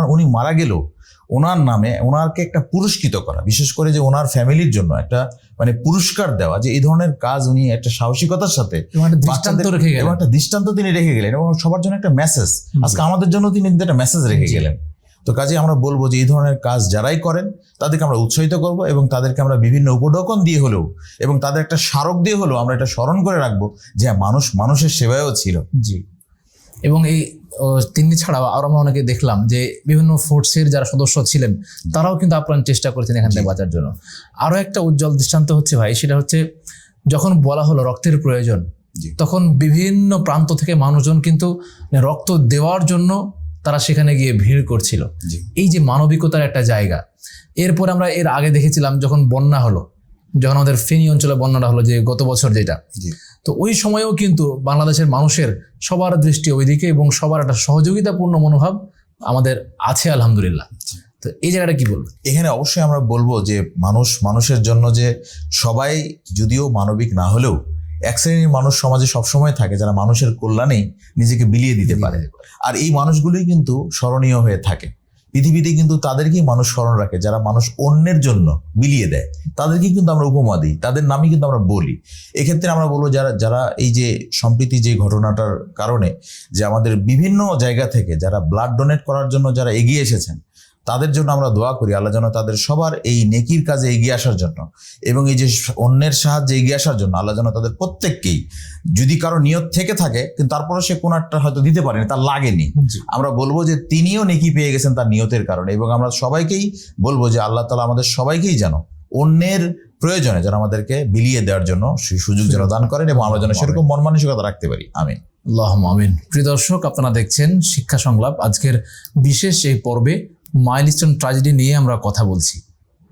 উনি মারা গেলেও ওনার নামে ওনাকে একটা পুরস্কৃত করা, বিশেষ করে যে ওনার ফ্যামিলির জন্য একটা মানে পুরস্কার দেওয়া, যে এই ধরনের কাজ উনি একটা সাহসিকতার সাথে এবং একটা দৃষ্টান্ত বাচ্চাদের- রেখে গেলেন। এবং একটা দৃষ্টান্ত তিনি রেখে গেলেন, এবং সবার জন্য একটা মেসেজ, আজকে আমাদের জন্য তিনি কিন্তু একটা মেসেজ রেখে জি। গেলেন। তো কাজে আমরা বলবো যে এই ধরনের কাজ যারাই করেন তাদেরকে আমরা উৎসাহিত করব, এবং তাদেরকে আমরা বিভিন্ন উপঢৌকন দিয়ে হলেও এবং তাদের একটা স্মারক দিয়ে হলেও আমরা এটা স্মরণ করে রাখবো যে মানুষ মানুষের সেবায়ও ছিল। জি। এবং এই তিনি ছাড়াও আরো আমরা অনেকে দেখলাম যে বিভিন্ন ফোর্সের যারা সদস্য ছিলেন তারাও কিন্তু আপ্রাণ চেষ্টা করেছেন এখান থেকে বাঁচার জন্য। আরো একটা উজ্জ্বল দৃষ্টান্ত হচ্ছে ভাই, সেটা হচ্ছে যখন বলা হলো রক্তের প্রয়োজন, জি। তখন বিভিন্ন প্রান্ত থেকে মানুষজন কিন্তু রক্ত দেওয়ার জন্য তারা সেখানে গিয়ে ভিড় করছিল। জি। এই যে মানবিকতার একটা জায়গা। এরপর আমরা এর আগে দেখেছিলাম যখন বন্যা হলো, যখন আমাদের ফেনী অঞ্চলে বন্যাটা হলো, যে গত বছর যেটা, জি। তো ওই সময়েও কিন্তু বাংলাদেশের মানুষের সবার দৃষ্টি ওইদিকে এবং সবার একটা সহযোগিতাপূর্ণ মনোভাব আমাদের আছে আলহামদুলিল্লাহ। তো এই জায়গাটা কি বলবো? এখানে অবশ্যই আমরা বলবো যে মানুষের জন্য যে সবাই যদিও মানবিক না হলেও এক শ্রেণীর মানুষ সমাজে সবসময় থাকে যারা মানুষের কল্যাণেই নিজেকে বিলিয়ে দিতে পারে, আর এই মানুষগুলোই কিন্তু স্মরণীয় হয়ে থাকে। পৃথিবীতে কিন্তু তাদেরকেই মানুষ স্মরণ রাখে যারা মানুষ অন্যের জন্য বিলিয়ে দেয়, তাদেরকে কিন্তু আমরা উপমা দিই, তাদের নামই কিন্তু আমরা বলি। এক্ষেত্রে আমরা বলবো যারা এই যে সম্প্রীতি যে ঘটনাটার কারণে যে আমাদের বিভিন্ন জায়গা থেকে যারা ব্লাড ডোনেট করার জন্য যারা এগিয়ে এসেছেন, তাদের জন্য আমরা দোয়া করি আল্লাহ যেন তাদের সবার এই নেকির কাজে এগিয়ে আসার জন্য এবং এই যে অন্যের সাহায্যে এগিয়ে আসার জন্য আল্লাহ যেন তাদের প্রত্যেককেই, যদি কারো নিয়ত থেকে থাকে কিন্তু তারপরে সে কোন একটা হয়তো দিতে পারেনি, তার লাগেনি, আমরা বলবো যে তিনিও নেকি পেয়ে গেছেন তার নিয়তের কারণে। এবং আমরা সবাইকেই বলবো যে আল্লাহ তাআলা আমাদের সবাইকেই যেন অন্যের প্রয়োজনে যেন আমাদেরকে বিলিয়ে দেওয়ার জন্য সেই সুযোগ যেন দান করেন এবং আমরা যেন সেরকম মন মানসিকতা রাখতে পারি। আমিন। আল্লাহুম্মা আমিন। প্রিয় দর্শক, আপনারা দেখছেন শিক্ষা সংলাপ। আজকের বিশেষ এই পর্বে মাইলস্টোন ট্র্যাজেডি নিয়ে আমরা কথা বলছি।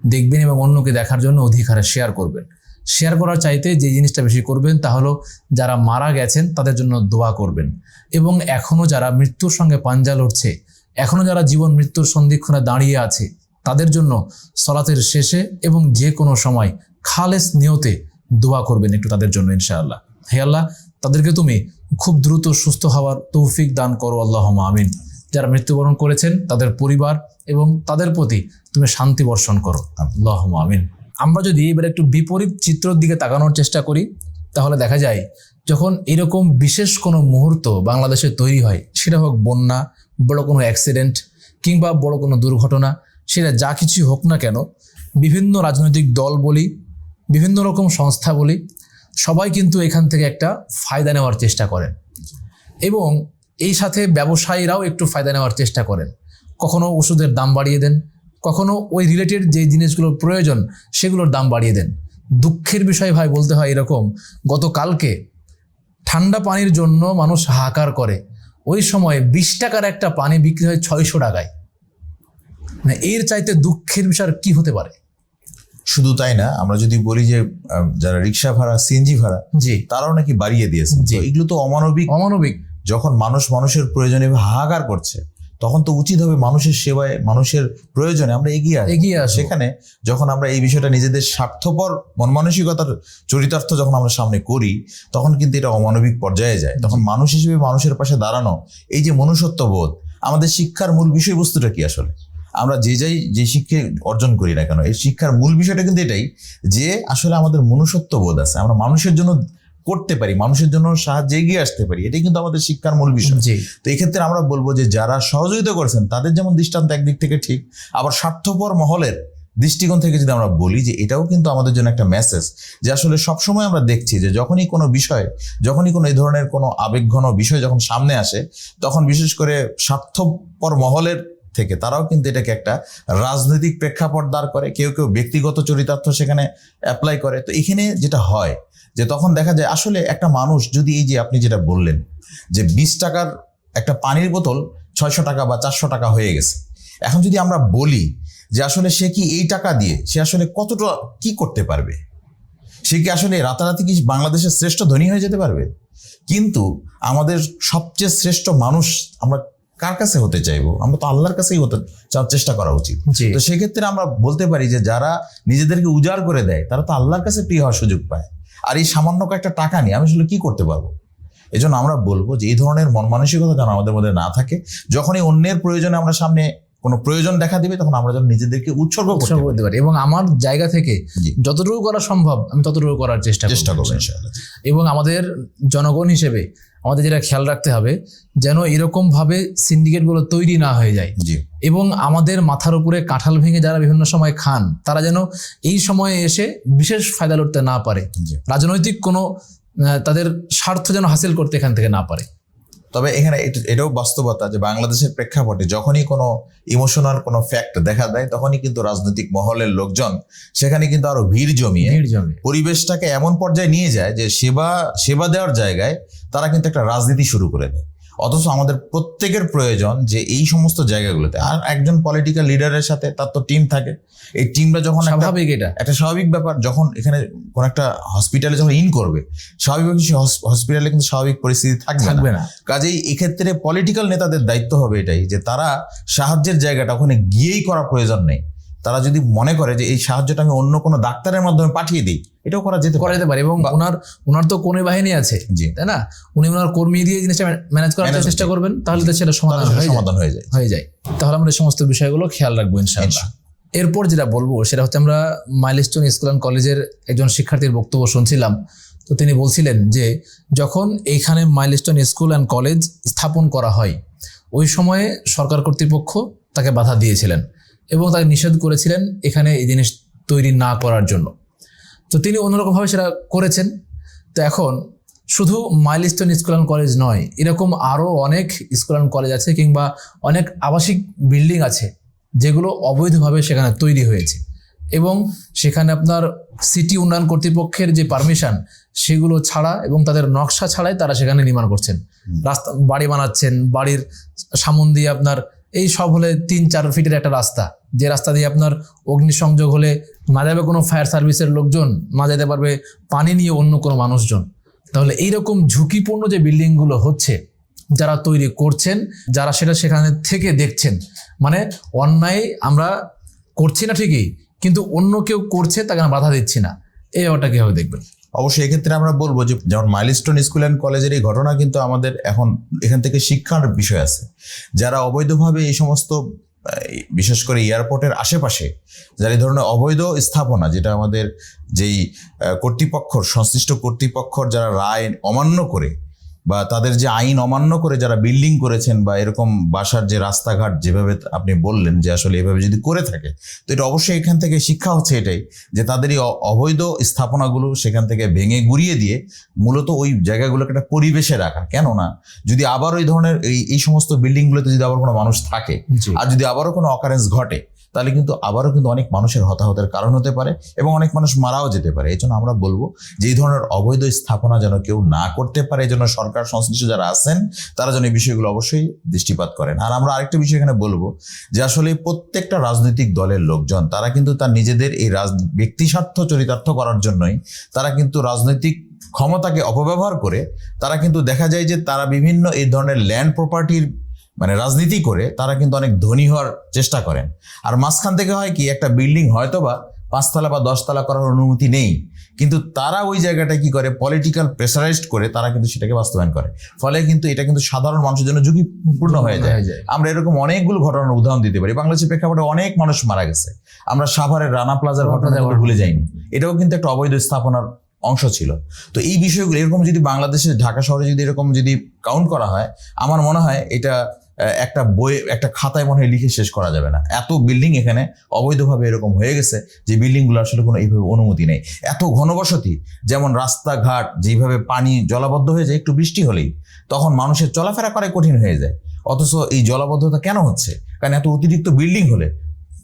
দেখবেন এবং অন্যকে দেখার জন্য অধিকারে শেয়ার করবেন। শেয়ার করার চাইতে যে জিনিসটা বেশি করবেন তা হলো যারা মারা গেছেন তাদের জন্য দোয়া করবেন, এবং এখনো যারা মৃত্যুর সঙ্গে পাঞ্জা লড়ছে, এখনো যারা জীবন মৃত্যুর সন্ধিক্ষণে দাঁড়িয়ে আছে, তাদের জন্য সলাতের শেষে এবং যে কোনো সময় খালেস নিয়তে দোয়া করবেন একটু তাদের জন্য ইনশাআল্লাহ। হে আল্লাহ, তাদেরকে তুমি খুব দ্রুত সুস্থ হওয়ার তৌফিক দান করো, আল্লাহুম্মা আমিন। যারা মৃত্যুবরণ করেছেন তাদের পরিবার এবং তাদের প্রতি তুমি শান্তি বর্ষণ করো, আল্লাহুম্মা আমিন। আমরা যদি এবার একটু বিপরীত চিত্রের দিকে তাকানোর চেষ্টা করি, তাহলে দেখা যায় যখন এরকম বিশেষ কোনো মুহূর্ত বাংলাদেশে তৈরি হয়, সেটা হোক বন্যা, বড় কোনো অ্যাক্সিডেন্ট কিংবা বড় কোনো দুর্ঘটনা, সেটা যা কিছু হোক না কেন, বিভিন্ন রাজনৈতিক দল বলি, বিভিন্ন রকম সংস্থা বলি, সবাই কিন্তু এখান থেকে একটা ফায়দা নেওয়ার চেষ্টা করেন, এবং এই সাথে ব্যবসায়ীরাও একটু ফায়দা নেওয়ার চেষ্টা করেন। কখনো ওষুধের দাম বাড়িয়ে দেন, কখনো ওই রিলেটেড যে জিনিসগুলোর প্রয়োজন সেগুলোর দাম বাড়িয়ে দেন। দুঃখের বিষয় ভাই বলতে হয় এরকম, গতকালকে ঠান্ডা পানির জন্য মানুষ হাহাকার করে, ওই সময় 20 টাকার একটা পানি বিক্রি হয় 600 টাকায়। মানে এর চাইতে দুঃখের বিষয় কি হতে পারে? শুধু তাই না, আমরা যদি বলি যে যারা রিক্সা ভাড়া, সিএনজি ভাড়া, জি, তারাও নাকি বাড়িয়ে দিয়েছে। জি। এগুলো তো অমানবিক। অমানবিক। যখন মানুষের প্রয়োজনে হাহাকার করছে, তখন তো উচিত হবে মানুষের সেবায়, মানুষের প্রয়োজনে আমরা এগিয়ে আসবো। সেখানে যখন আমরা এই বিষয়টা নিজেদের স্বার্থপর মন মানসিকতার চরিতার্থ যখন আমরা সামনে করি, তখন কিন্তু এটা অমানবিক পর্যায়ে যায়। তখন মানুষ হিসেবে মানুষের পাশে দাঁড়ানো, এই যে মনুষ্যত্ববোধ, আমাদের শিক্ষার মূল বিষয়বস্তুটা কি আসলে? আমরা যে শিক্ষা অর্জন করি না কেন, এই শিক্ষার মূল বিষয়টা কিন্তু এটাই যে আসলে আমাদের মনুষ্যত্ববোধ আছে, আমরা মানুষের জন্য করতে পারি, মানুষের জন্য সাহায্যে এগিয়ে আসতে পারি, এটাই কিন্তু আমাদের শিক্ষার মূল বিষয়। তো এই ক্ষেত্রে আমরা বলবো যে যারা সহযোগিতা করেছেন তাদের যেমন দৃষ্টান্ত একদিক থেকে ঠিক, আবার স্বার্থপর মহলের দৃষ্টিকোণ থেকে যদি আমরা বলি যে এটাও কিন্তু আমাদের জন্য একটা মেসেজ যে আসলে সবসময় আমরা দেখছি যে যখনই কোনো বিষয়, যখনই কোনো এই ধরনের কোনো আবেগঘন বিষয় যখন সামনে আসে, তখন বিশেষ করে স্বার্থপর মহলের থেকে তারাও কিন্তু এটাকে একটা রাজনৈতিক প্রেক্ষাপট দাঁড় করে, কেউ কেউ ব্যক্তিগত চরিতার্থ সেখানে অ্যাপ্লাই করে। তো এখানে যেটা হয় যে তখন দেখা যায় আসলে একটা মানুষ যদি, এই যে আপনি যেটা বললেন যে 20 টাকার একটা পানির বোতল 600 টাকা বা 400 টাকা হয়ে গেছে, এখন যদি আমরা বলি যে আসলে সে কি এই টাকা দিয়ে সে আসলে কতটা কি করতে পারবে, সে কি আসলে রাতারাতি কি বাংলাদেশের শ্রেষ্ঠ ধনী হয়ে যেতে পারবে? কিন্তু আমাদের সবচেয়ে শ্রেষ্ঠ মানুষ আমরা কার কাছে হতে চাইবো? আমরা তো আল্লাহর কাছেই হতে চেষ্টা করা উচিত। তো সেক্ষেত্রে আমরা বলতে পারি যে যারা নিজেদেরকে উজাড় করে দেয় তারা তো আল্লাহর কাছে প্রিয় হওয়ার সুযোগ পায়। আর এই সামান্য কয়েকটা টাকা নিয়ে আমি আসলে কি করতে পারবো? এই জন্য আমরা বলবো যে এই ধরনের মন মানসিকতা যেন আমাদের মধ্যে না থাকে। যখনই অন্যের প্রয়োজনে আমরা সামনে কোনো প্রয়োজন দেখা দিবে, তখন আমরা যেন নিজেদেরকে উৎসর্গ করতে পারি এবং আমার জায়গা থেকে যতটুকু করা সম্ভব আমি ততটুকু করার চেষ্টা করবো ইনশাআল্লাহ। এবং আমাদের জনগণ হিসেবে আমাদের যেটা খেয়াল রাখতে হবে যেন এরকম ভাবে সিন্ডিকেটগুলো তৈরি না হয়ে যায়, এবং আমাদের মাথার উপরে কাঁঠাল ভেঙে যারা বিভিন্ন সময় খান তারা যেন এই সময়ে এসে বিশেষ ফায়দা লড়তে না পারে, রাজনৈতিক কোনো তাদের স্বার্থ যেন হাসিল করতে এখান থেকে না পারে। তবে এখানে এটাও বাস্তবতা যে বাংলাদেশের প্রেক্ষাপটে যখনই কোনো ইমোশনাল কোনো ফ্যাক্ট দেখা দেয়, তখনই কিন্তু রাজনৈতিক মহলের লোকজন সেখানে কিন্তু আরো ভিড় জমিয়ে পরিবেশটাকে এমন পর্যায়ে নিয়ে যায় যে সেবা দেওয়ার জায়গায় তারা কিন্তু একটা রাজনীতি শুরু করে দেয়। অথচ আমাদের প্রত্যেকের প্রয়োজন যে এই সমস্ত জায়গাগুলোতে, আর একজন পলিটিক্যাল লিডারের সাথে তার তো টিম থাকে, এই টিমটা যখন স্বাভাবিক, এটা একটা স্বাভাবিক ব্যাপার, যখন এখানে কোন একটা হসপিটালে যখন করবে, স্বাভাবিকভাবে সেই হসপিটালে কিন্তু স্বাভাবিক পরিস্থিতি থাকবে না। কাজেই এক্ষেত্রে পলিটিক্যাল নেতাদের দায়িত্ব হবে এটাই যে তারা সাহায্যের জায়গাটা ওখানে গিয়েই করা প্রয়োজন নেই। তারা যদি মনে করে যে এই সাহায্যটা আমি অন্য কোনো ডাক্তারের মাধ্যমে পাঠিয়ে দিই, এটাও করা যেতে পারে। এবং ওনার তো কর্মী বাহিনী আছে, তাই না? উনি ওনার কর্মী দিয়ে জিনিসটা ম্যানেজ করার চেষ্টা করবেন, তাহলে তো সেটা সমাধান হয়ে যায়। তাহলে আমরা এই সমস্ত বিষয়গুলো খেয়াল রাখবো ইনশাআল্লাহ। এরপর যেটা বলবো সেটা হচ্ছে, আমরা মাইলস্টোন স্কুল অ্যান্ড কলেজের একজন শিক্ষার্থীর বক্তব্য শুনছিলাম। তো তিনি বলছিলেন যে যখন এইখানে মাইলস্টোন স্কুল অ্যান্ড কলেজ স্থাপন করা হয়, ওই সময়ে সরকার কর্তৃপক্ষ তাকে বাধা দিয়েছিলেন এবং তাকে নিষেধ করেছিলেন এখানে এই জিনিস তৈরি না করার জন্য। তো তিনি অন্যরকমভাবে সেটা করেছেন। তো এখন শুধু মাইলস্টোন স্কুল অ্যান্ড কলেজ নয়, এরকম আরও অনেক স্কুল অ্যান্ড কলেজ আছে কিংবা অনেক আবাসিক বিল্ডিং আছে যেগুলো অবৈধভাবে সেখানে তৈরি হয়েছে, এবং সেখানে আপনার সিটি উন্নয়ন কর্তৃপক্ষের যে পারমিশন সেগুলো ছাড়া এবং তাদের নকশা ছাড়াই তারা সেখানে নির্মাণ করছেন, রাস্তা বাড়ি বানাচ্ছেন। বাড়ির সামন দিয়ে আপনার এই সব হলে 3-4 ফিটের একটা রাস্তা, যে রাস্তা দিয়ে আপনার অগ্নিসংযোগ হলে না যাবে কোনো ফায়ার সার্ভিসের লোকজন, না যেতে পারবে পানি নিয়ে অন্য কোনো মানুষজন। তাহলে এইরকম ঝুঁকিপূর্ণ যে বিল্ডিংগুলো হচ্ছে, যারা তৈরি করছেন, যারা সেটা সেখানে থেকে দেখছেন, মানে অন্যায় আমরা করছি না ঠিকই, কিন্তু অন্য কেউ করছে তাকে আমরা বাধা দিচ্ছি না, এই ব্যাপারটা কিভাবে দেখবেন? অবশ্যই এক্ষেত্রে আমরা বলবো যে যেমন মাইলস্টোন স্কুল অ্যান্ড কলেজের এই ঘটনা কিন্তু আমাদের এখন এখান থেকে শিক্ষার বিষয় আছে। যারা অবৈধভাবে এই সমস্ত, বিশেষ করে এয়ারপোর্টের আশেপাশে যারা এই ধরনের অবৈধ স্থাপনা, যেটা আমাদের যেই সংশ্লিষ্ট কর্তৃপক্ষর যারা রায় অমান্য করে বা তাদের যে আইন অমান্য করে যারা বিল্ডিং করেছেন, বা এরকম বাসার যে রাস্তাঘাট যেভাবে আপনি বললেন যে আসলে এভাবে যদি করে থাকে, তো এটা অবশ্যই এখান থেকে শিক্ষা হচ্ছে এটাই যে তাদের এই অবৈধ স্থাপনাগুলো সেখান থেকে ভেঙে গুড়িয়ে দিয়ে মূলত ওই জায়গাগুলোকে একটা পরিবেশে রাখা। কেননা যদি আবার ওই ধরনের এই সমস্ত বিল্ডিংগুলোতে যদি আবার কোনো মানুষ থাকে, আর যদি আবারও কোনো অকারেন্স ঘটে, তাহলে কিন্তু আবারও কিন্তু অনেক মানুষের হতাহতের কারণ হতে পারে এবং অনেক মানুষ মারাও যেতে পারে। এই জন্য আমরা বলবো যে এই ধরনের অবৈধ স্থাপনা যেন কেউ না করতে পারে, এই জন্য সরকার সংশ্লিষ্ট যারা আছেন তারা যেন এই বিষয়গুলো অবশ্যই দৃষ্টিপাত করেন। আর আমরা আরেকটা বিষয় এখানে বলবো যে আসলে প্রত্যেকটা রাজনৈতিক দলের লোকজন তারা কিন্তু তার নিজেদের এই ব্যক্তি স্বার্থ চরিতার্থ করার জন্যই তারা কিন্তু রাজনৈতিক ক্ষমতাকে অপব্যবহার করে তারা কিন্তু দেখা যায় যে তারা বিভিন্ন এই ধরনের ল্যান্ড প্রপার্টির মানে রাজনীতি করে তারা কিন্তু অনেক ধনী হওয়ার চেষ্টা করেন। আর মাঝখান থেকে হয় কি, একটা বিল্ডিং হয়তো বা 5 তলা বা 10 তলা করার অনুমতি নেই, কিন্তু তারা ওই জায়গাটা কি করে, পলিটিক্যাল প্রেসারাইজড করে তারা কিন্তু সেটাকে বাস্তবায়ন করে। ফলে কিন্তু এটা কিন্তু সাধারণ মানুষের জন্য ঝুঁকিপূর্ণ হয়ে যায়। আমরা এরকম অনেকগুলো ঘটনার উদাহরণ দিতে পারি। বাংলাদেশের প্রেক্ষাপটে অনেক মানুষ মারা গেছে। আমরা সাভারের রানা প্লাজার ঘটনা ভুলে যাইনি, এটাও কিন্তু একটা অবৈধ স্থাপনার অংশ ছিল। তো এই বিষয়গুলো এরকম যদি বাংলাদেশের ঢাকা শহরে যদি এরকম যদি কাউন্ট করা হয়, আমার মনে হয় এটা একটা বই, একটা খাতায় মনে হয় লিখে শেষ করা যাবে না। এত বিল্ডিং এখানে অবৈধভাবে এরকম হয়ে গেছে যে বিল্ডিংগুলো আসলে কোনো এইভাবে অনুমতি নেই। এত ঘনবসতি, যেমন রাস্তাঘাট যেভাবে পানি জলাবদ্ধ হয়ে যায় একটু বৃষ্টি হলেই, তখন মানুষের চলাফেরা করা কঠিন হয়ে যায়। অথচ এই জলাবদ্ধতা কেন হচ্ছে? কারণ এত অতিরিক্ত বিল্ডিং হলে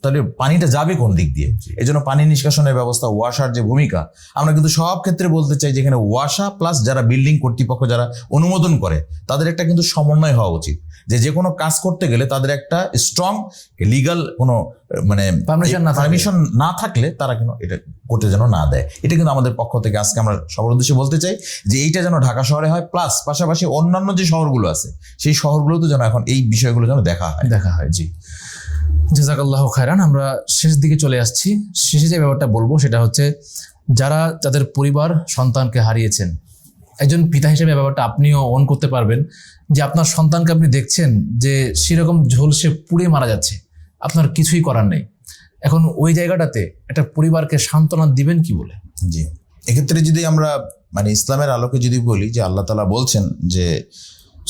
তাহলে পানিটা যাবে কোন দিক দিয়ে? এই জন্য পানি নিষ্কাশনের ব্যবস্থা, ওয়াসার যে ভূমিকা, আমরা কিন্তু সব ক্ষেত্রে বলতে চাই যেখানে ওয়াসা প্লাস যারা বিল্ডিং কর্তৃপক্ষ যারা অনুমোদন করে তাদের একটা কিন্তু সমন্বয় হওয়া উচিত। যে কোনো কাজ করতে গেলে তাদের একটা স্ট্রং লিগাল কোনো মানে পারমিশন না থাকলে তারা কিন্তু এটা করতে যেন না দেয়। এটা কিন্তু আমাদের পক্ষ থেকে আজকে আমরা সবার উদ্দেশ্যে বলতে চাই যে এইটা যেন ঢাকা শহরে হয়, প্লাস পাশাপাশি অন্যান্য যে শহরগুলো আছে সেই শহরগুলোতে যেন এখন এই বিষয়গুলো যেন দেখা হয়। জি, জাযাকাল্লাহু খায়রান। আমরা শেষ দিকে চলে আসছি। শেষে যে ব্যাপারটা বলবো সেটা হচ্ছে, যারা যাদের পরিবার সন্তানকে হারিয়েছেন, একজন পিতা হিসেবে ব্যাপারটা আপনিও অন করতে পারবেন যে আপনার সন্তানকে আপনি দেখছেন যে সেরকম ঝলসে পুড়ে মারা যাচ্ছে, আপনার কিছুই করার নেই। এখন ওই জায়গাটাতে একটা পরিবারকে সান্ত্বনা দিবেন কি বলে? জি, এক্ষেত্রে যদি আমরা মানে ইসলামের আলোকে যদি বলি যে আল্লাহ তাআলা বলছেন যে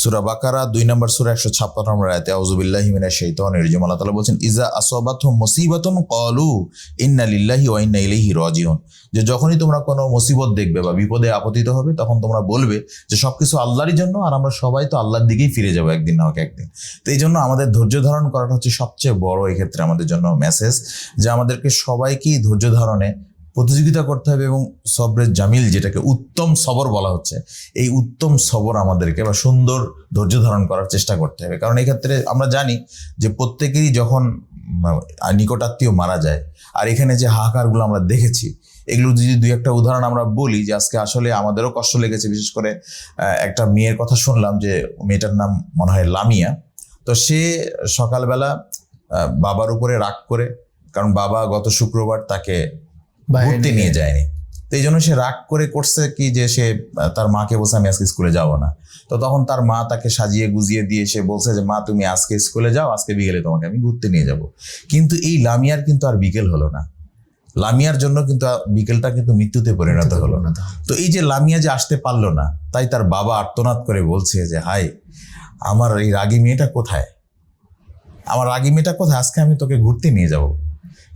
সূরা বাকারা 2 নম্বর সূরা 156 নম্বর আয়াতে, আউযু বিল্লাহি মিনাশ শাইতানির রাজিম, আল্লাহ তাআলা বলছেন ইজা আসাবাতহুম মুসিবাতুন ক্বালু ইন্না লিল্লাহি ওয়া ইন্না ইলাইহি রাজিউন, যে যখনই তোমরা কোনো মুসিবত দেখবে বা বিপদে আপতিত হবে তখন তোমরা বলবে যে সবকিছু আল্লাহরই জন্য, আর আমরা সবাই তো আল্লাহর দিকেই ফিরে যাবো একদিন না হোক একদিন। তো এই জন্য আমাদের ধৈর্য ধারণ করাটা হচ্ছে সবচেয়ে বড় এক্ষেত্রে আমাদের জন্য মেসেজ, যে আমাদেরকে সবাইকেই ধৈর্য ধারণে প্রতিযোগিতা করতে হবে এবং সবরের জামিল, যেটাকে উত্তম সবর বলা হচ্ছে, এই উত্তম সবর আমাদেরকে বা সুন্দর ধৈর্য ধারণ করার চেষ্টা করতে হবে। কারণ এই ক্ষেত্রে আমরা জানি যে প্রত্যেকেরই যখন নিকটাত্মীয় মারা যায়, আর এখানে যে হাহাকারগুলো আমরা দেখেছি, এগুলো যদি 2-1টা উদাহরণ আমরা বলি, যে আজকে আসলে আমাদেরও কষ্ট লেগেছে। বিশেষ করে একটা মেয়ের কথা শুনলাম, যে মেয়েটার নাম মনে হয় লামিয়া। তো সে সকালবেলা বাবার উপরে রাগ করে, কারণ বাবা গত শুক্রবার তাকে ঘুরতে নিয়ে যায়নি, তো এই জন্য সে রাগ করে করছে কি, যে সে তার মাকে বলছে আমি আজকে স্কুলে যাব না। তো তখন তার মা তাকে সাজিয়ে গুজিয়ে দিয়ে সে বলছে যে মা তুমি আজকে স্কুলে যাও, আজকে বিকেলে তোমাকে আমি ঘুরতে নিয়ে যাব। কিন্তু এই লামিয়ার কিন্তু আর বিকেল হলো না, লামিয়ার জন্য কিন্তু বিকেলটা কিন্তু মৃত্যুতে পরিণত হলো না। তো এই যে লামিয়া যে আসতে পারলো না, তাই তার বাবা আর্তনাদ করে বলছে যে হাই, আমার এই রাগী মেয়েটা কোথায়, আমার রাগী মেয়েটা কোথায়, আজকে আমি তোকে ঘুরতে নিয়ে যাব।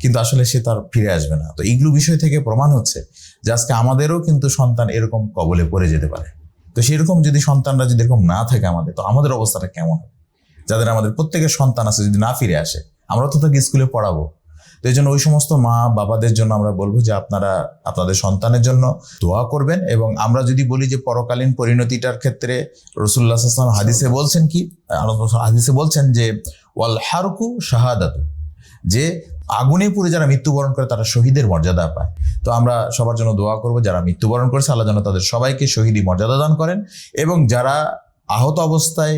কিন্তু আসলে সে তার ফিরে আসবে না। তো এইগুলো বিষয় থেকে প্রমাণ হচ্ছে যে আজকে আমাদেরও কিন্তু সন্তান এরকম কবলে পড়ে যেতে পারে। তো সেরকম যদি সন্তানরা যদি এরকম না থাকে আমাদের, তো আমাদের অবস্থাটা কেমন হবে? যাদের আমাদের প্রত্যেকের সন্তান আছে যদি না ফিরে আসে, আমরা তো তাকে স্কুলে পড়াবো। তো এই জন্য ওই সমস্ত মা বাবাদের জন্য আমরা বলবো যে আপনারা আপনাদের সন্তানের জন্য দোয়া করবেন। এবং আমরা যদি বলি যে পরকালীন পরিণতিটার ক্ষেত্রে রাসূলুল্লাহ সাল্লাল্লাহু আলাইহি ওয়াসাল্লাম হাদিসে বলছেন কি, হাদিসে বলছেন যে ওয়াল হারকু শাহাদাতু, যে আগুনে পুড়ে যারা মৃত্যুবরণ করে তারা শহীদের মর্যাদা পায়। তো আমরা সবার জন্য দোয়া করবো, যারা মৃত্যুবরণ করেছে আল্লাহ যেন তাদের সবাইকে শহীদি মর্যাদা দান করেন, এবং যারা আহত অবস্থায়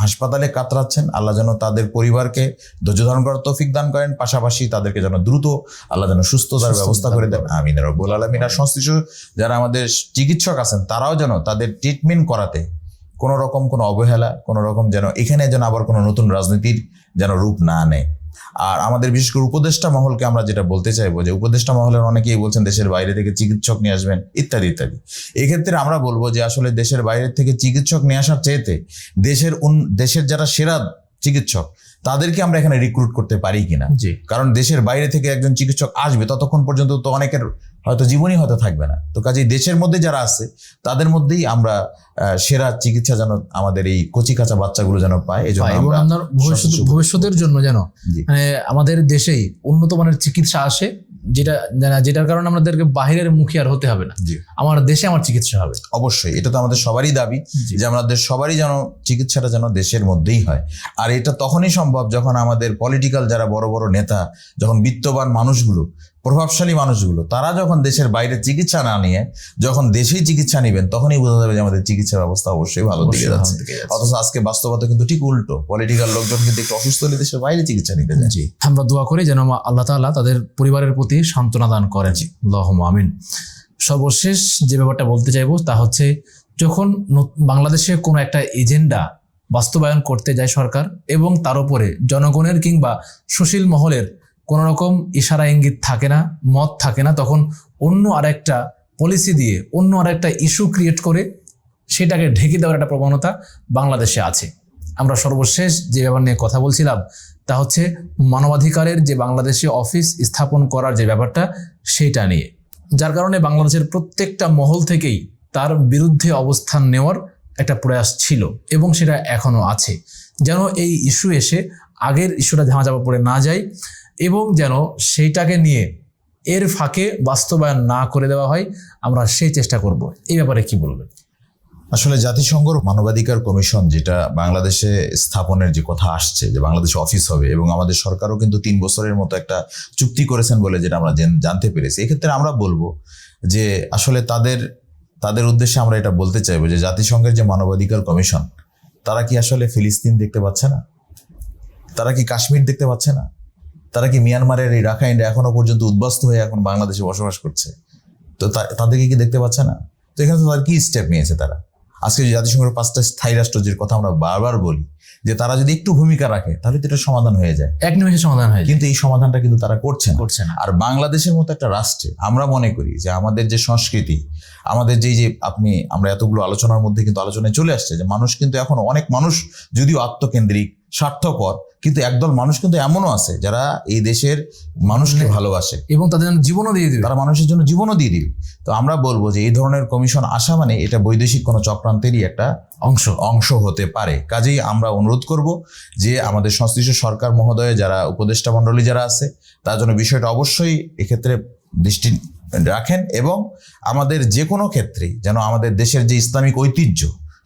হাসপাতালে কাতরাচ্ছেন আল্লাহ যেন তাদের পরিবারকে ধৈর্য ধারণ করার তৌফিক দান করেন, পাশাপাশি তাদেরকে যেন দ্রুত আল্লাহ যেন সুস্থতার ব্যবস্থা করে দেন। আমিন ya রাব্বুল আলামিন। আর সংশ্লিষ্ট যারা আমাদের চিকিৎসক আছেন তারাও যেন তাদের ট্রিটমেন্ট করাতে কোনো রকম কোনো অবহেলা, কোনো রকম যেন এখানে যেন আবার কোনো নতুন রাজনীতির যেন রূপ না নেয়। আর আমাদের বিশেষ করে উপদেষ্টা মহলকে আমরা যেটা বলতে চাইবো, যে উপদেষ্টা মহলের অনেকেই বলছেন দেশের বাইরে থেকে চিকিৎসক নিয়ে আসবেন ইত্যাদি ইত্যাদি। এক্ষেত্রে আমরা বলবো যে আসলে দেশের বাইরে থেকে চিকিৎসক নিয়ে আসার চাইতে দেশের যারা সেরা চিকিৎসক তাদেরকে আমরা এখানে রিক্রুট করতে পারি কিনা। কারণ দেশের বাইরে থেকে একজন চিকিৎসক আসবে ততক্ষণ পর্যন্ত তো অনেকের হয়তো জীবনই হয়তো থাকবে না। তো কাজেই দেশের মধ্যে যারা আছে তাদের মধ্যেই আমরা সেরা চিকিৎসা যেন আমাদের এই কচি কাঁচা বাচ্চাগুলো যেন পায়, এই জন্য আমরা ভবিষ্যতের জন্য যেন মানে আমাদের দেশেই উন্নত মানের চিকিৎসা আসে, যেটার কারণে আমাদেরকে বাহিরের মুখী আর হতে হবে না, আমার দেশে আমার চিকিৎসা হবে। অবশ্যই এটা তো আমাদের সবারই দাবি যে আমাদের সবারই যেন চিকিৎসাটা যেন দেশের মধ্যেই হয়। আর এটা তখনই সম্ভব যখন আমাদের পলিটিক্যাল যারা বড় বড় নেতা, যখন বিত্তবান মানুষগুলো প্রভাবশালী মানুষগুলো, তারা যখন দেশের বাইরে চিকিৎসা না নিয়ে যখন দেশেই চিকিৎসা নেবেন, তখনই বোঝা যাবে যে আমাদের চিকিৎসা ব্যবস্থা অবশ্যই ভালো দিকে যাচ্ছে। অথচ আজকে বাস্তবতা কিন্তু ঠিক উল্টো, পলিটিক্যাল লোকজন কিন্তু একটু অসুস্থ হলে দেশের বাইরে চিকিৎসা নিতে যায়। জি, আমরা দোয়া করি যেন আল্লাহ তাআলা তাদের পরিবারের প্রতি সান্ত্বনা দান করেন। আল্লাহুম্মা আমিন। সর্বশেষ যে ব্যাপারটা বলতে চাইবো তা হচ্ছে, যখন বাংলাদেশে কোনো একটা এজেন্ডা বাস্তবায়ন করতে যায় সরকার, এবং তার উপরে জনগণের কিংবা সুশীল মহলের কোনো রকম ইশারা ইঙ্গিত থাকে না, মত থাকে না, তখন অন্য আরেকটা পলিসি দিয়ে অন্য আরেকটা ইস্যু ক্রিয়েট করে সেটাকে ঢেকে দেওয়ার একটা প্রবণতা বাংলাদেশে আছে। আমরা সর্বশেষ যে ব্যাপার নিয়ে কথা বলছিলাম তা হচ্ছে মানবাধিকারের যে বাংলাদেশে অফিস স্থাপন করার যে ব্যাপারটা, সেইটা নিয়ে, যার কারণে বাংলাদেশের প্রত্যেকটা মহল থেকেই তার বিরুদ্ধে অবস্থান নেওয়ার একটা প্রয়াস ছিল এবং সেটা এখনো আছে, যেন এই ইস্যু এসে আগের ইস্যুটা ঝামাঝাপা পড়ে না যায় এবং যেন সেইটাকে নিয়ে এর ফাঁকে বাস্তবায়ন না করে দেওয়া হয়। আমরা সেই চেষ্টা করব। এই ব্যাপারে কি বলবেন? আসলে জাতিসংঘর মানবাধিকার কমিশন যেটা বাংলাদেশে স্থাপনের যে কথা আসছে, যে বাংলাদেশে অফিস হবে, এবং আমাদের সরকারও কিন্তু 3 বছরের মতো একটা চুক্তি করেছেন বলে যেটা আমরা জানতে পেরেছি। এক্ষেত্রে আমরা বলবো যে আসলে তাদের উদ্দেশ্যে আমরা এটা বলতে চাইবো যে জাতিসংঘের যে মানবাধিকার কমিশন, তারা কি আসলে ফিলিস্তিন দেখতে পাচ্ছে না? তারা কি কাশ্মীর দেখতে পাচ্ছে না? তারা কি মিয়ানমারের এই রাখাইনে এখনো পর্যন্ত উদ্বাস্ত হয়ে এখন বাংলাদেশে বসবাস করছে? তো তাদেরকে কি দেখতে পাচ্ছে না? তো এখানে তারা কি স্টেপ নিয়েছে? তারা আজকে জাতিসংঘের 5টা স্থায়ী রাষ্ট্র যে কথা আমরা বারবার বলি, যে তারা যদি একটু ভূমিকা রাখে তাহলে তো এটা সমাধান হয়ে যায়, এক নিমেষে সমাধান হয়, কিন্তু এই সমাধানটা কিন্তু তারা করছে না। না। আর বাংলাদেশের মতো একটা রাষ্ট্রে আমরা মনে করি যে আমাদের যে সংস্কৃতি, আমাদের যে আমরা এতগুলো আলোচনার মধ্যে কিন্তু আলোচনায় চলে আসছে যে মানুষ কিন্তু এখন অনেক মানুষ যদিও আত্মকেন্দ্রিক, স্বার্থপর, কিন্তু একদল মানুষ কিন্তু এমনও আছে যারা এই দেশের মানুষকে ভালোবাসে এবং তাদের জন্য জীবনও দিয়ে দিবে, তারা মানুষের জন্য জীবনও দিয়ে দিবে। তো আমরা বলবো যে এই ধরনের কমিশন আসা মানে এটা বৈদেশিক কোনো চক্রান্তেরই একটা অংশ হতে পারে। কাজেই আমরা অনুরোধ করব যে আমাদের সংশ্লিষ্ট সরকার মহোদয় যারা উপদেষ্টা মণ্ডলী যারা আছে, তার জন্য বিষয়টা অবশ্যই এক্ষেত্রে দৃষ্টি রাখেন, এবং আমাদের যে কোনো ক্ষেত্রেই যেন আমাদের দেশের যে ইসলামিক ঐতিহ্য,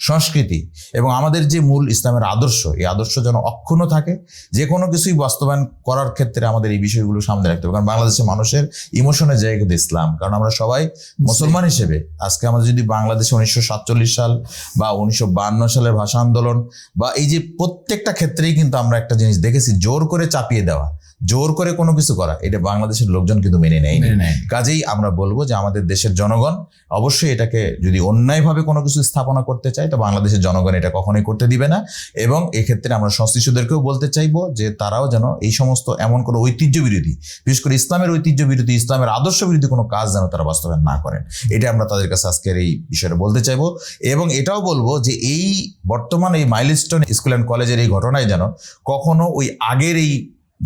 সংস্কৃতি এবং আমাদের যে মূল ইসলামের আদর্শ, এই আদর্শ যেন অক্ষুণ্ণ থাকে। যে কোনো কিছুই বাস্তবায়ন করার ক্ষেত্রে আমাদের এই বিষয়গুলো সামনে রাখতে হবে, কারণ বাংলাদেশের মানুষের ইমোশনের জায়গা কিন্তু ইসলাম। কারণ আমরা সবাই মুসলমান হিসেবে আজকে আমাদের যদি বাংলাদেশে 1947 সাল বা 1952 সালের ভাষা আন্দোলন বা এই যে প্রত্যেকটা ক্ষেত্রেই কিন্তু আমরা একটা জিনিস দেখেছি, জোর করে চাপিয়ে দেওয়া, জোর করে কোনো কিছু করা, এটা বাংলাদেশের লোকজন কিন্তু মেনে নেয়নি। কাজেই আমরা বলবো যে আমাদের দেশের জনগণ অবশ্যই এটাকে যদি অন্যায়ভাবে কোনো কিছু স্থাপনা করতে চায়, তো বাংলাদেশের জনগণ এটা কখনোই করতে দিবে না। এবং এক্ষেত্রে আমরা সংশ্লিষ্টদেরকেও বলতে চাইবো যে তারাও যেন এই সমস্ত এমন কোনো ঐতিহ্য বিরোধী, বিশেষ করে ইসলামের ঐতিহ্য বিরোধী, ইসলামের আদর্শ বিরোধী কোনো কাজ যেন তারা বাস্তবায়ন না করেন। এটা আমরা তাদের কাছে আজকের এই বিষয়টা বলতে চাইবো। এবং এটাও বলবো যে এই বর্তমান এই মাইলস্টোন স্কুল অ্যান্ড কলেজের এই ঘটনায় যেন কখনো ওই আগের এই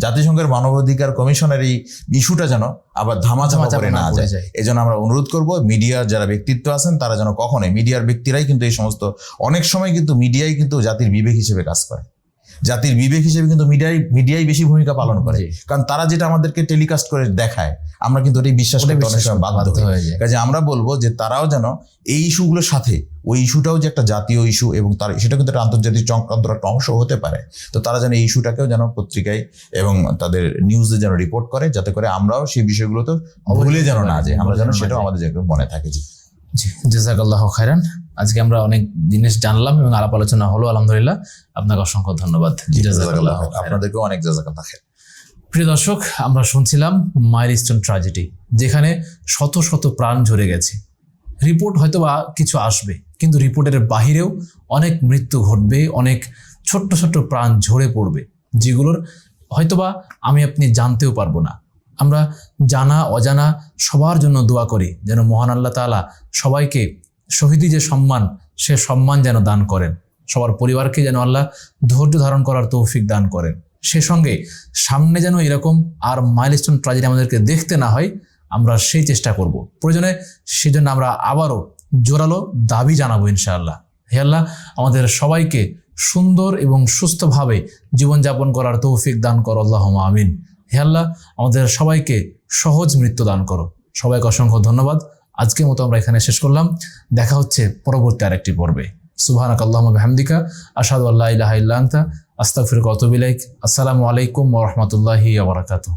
জাতিসংঘের মানবাধিকার কমিশনের এই ইস্যুটা যেন আবার ধামাচাপা করে না যায়। এই জন্য আমরা অনুরোধ করব মিডিয়ার যারা ব্যক্তিত্ব আছেন তারা যেন কখনোই, মিডিয়ার ব্যক্তিরাই কিন্তু এই সমস্ত অনেক সময় কিন্তু মিডিয়াই কিন্তু জাতির বিবেক হিসেবে কাজ করে, জাতির বিবেক হিসেবে কিন্তু মিডিয়াই বেশি ভূমিকা পালন করে, কারণ তারা যেটা আমাদেরকে টেলিকাস্ট করে দেখায় আমরা কিন্তু ওটাই বিশ্বাস করতে অনেক সময় বাধ্য হয়ে যায়। কাজে আমরা বলবো যে তারাও যেন এই ইস্যুগুলোর সাথে ওই ইস্যুটাও যে একটা জাতীয় ইস্যু এবং তার সেটা কিন্তু একটা আন্তর্জাতিক চক্রান্তর একটা অংশ হতে পারে, তো তারা যেন এই ইস্যুটাকেও যেন পত্রিকায় এবং তাদের নিউজে যেন রিপোর্ট করে, যাতে করে আমরাও সেই বিষয়গুলোতে ভুলে যেন না যাই, আমরা যেন সেটাও আমাদের মনে থাকে। জি জাযাকাল্লাহু খায়রান। আজকে আমরা অনেক জিনিস জানলাম এবং আলাপ আলোচনা হলো, আলহামদুলিল্লাহ। আপনাকে অসংখ্য ধন্যবাদ। আপনাদেরকেও অনেক জাযাকাল্লাহ খায়র। প্রিয় দর্শক, আমরা শুনছিলাম মাইলস্টোন ট্র্যাজেডি, যেখানে শত শত প্রাণ ঝরে গেছে। রিপোর্ট হয়তোবা কিছু আসবে, কিন্তু রিপোর্টের বাহিরেও অনেক মৃত্যু ঘটবে, অনেক ছোট্ট ছোট্ট প্রাণ ঝরে পড়বে, যেগুলোর হয়তোবা আমি আপনি জানতেও পারবো না। আমরা জানা অজানা সবার জন্য দোয়া করি যেন মহান আল্লাহ তাআলা সবাইকে শহীদি যে সম্মান, সে সম্মান যেন দান করেন, সবার পরিবারকে যেন আল্লাহ ধৈর্য ধারণ করার তৌফিক দান করেন। সে সঙ্গে সামনে যেন এরকম আর মাইলস্টোন ট্র্যাজেডি আমাদেরকে দেখতে না হয়, আমরা সেই চেষ্টা করব। প্রয়োজনে সেজন্য আমরা আবারও জোরালো দাবি জানাবো ইনশাআল্লাহ। হে আল্লাহ, আমাদের সবাইকে সুন্দর এবং সুস্থভাবে জীবনযাপন করার তৌফিক দান করো, আল্লাহুম্মা আমিন। হে আল্লাহ, আমাদের সবাইকে সহজ মৃত্যু দান করো। সবাইকে অসংখ্য ধন্যবাদ। আজকের মতো আমরা এখানে শেষ করলাম। দেখা হচ্ছে পরবর্তী আরেকটি পর্বে। সুবহানাকাল্লাহুম্মা বিহামদিকা আশহাদু আল্লা ইলাহা ইল্লা আনতা আস্তাগফিরুকা ওয়া আতুবু ইলাইক। আসসালামু আলাইকুম ওয়া রাহমাতুল্লাহি ওয়া বারাকাতুহু।